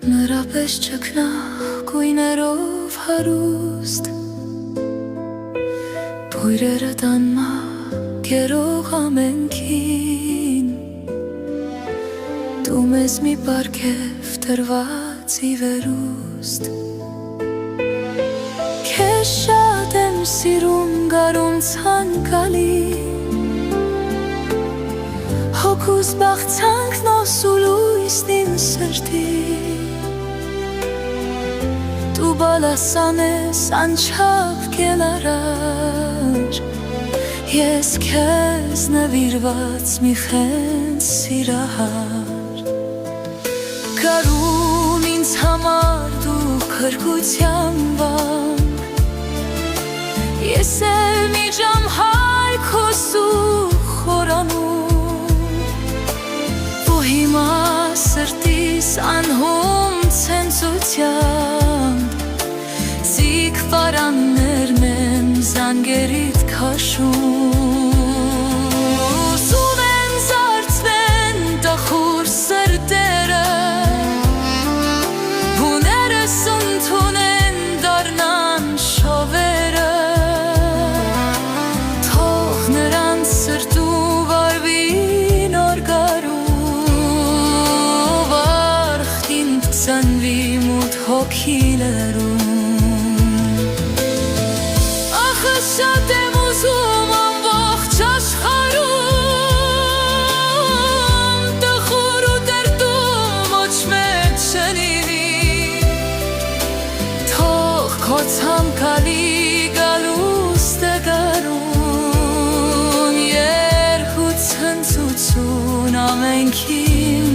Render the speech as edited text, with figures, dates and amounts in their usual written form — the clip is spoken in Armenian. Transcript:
նրա պես ճգնախ գույներով հարուստ, բույրերը տանմա գերող ամենքին, դու մեզ մի պարգև տրված ի վերուստ, քեզ շատ եմ սիրում գարուն ցանկալի, հոգուս բաղցանքն օսուլույսն իմ սրտի, դու բալասան ես անչափ կելարար, ես քեզ նվիրված մի խենձ սիրահար, գարուն ինձ համար դու քրկության վանք, ես էլ մի ժամ հայքոսու խորանում, ու հիմա սրտիս անհում ցենծությամբ, զիգ վարաններն են զանգերիդ քաշում, սում են զարծվեն տխուր սրտերը, բուներս ընդունեն դառնան շովերը, թող նրանց սրտու վարվի նոր գարու, վարխտին ծնվի մութ հոգիներում, շատ եմ ուզում ամբողջ աշխարհում, տխուր ու դրդում ոչ մեկ չլինի, թող քո ցանկալի գալուստը գարուն, երգ ու ցնծություն ամենքին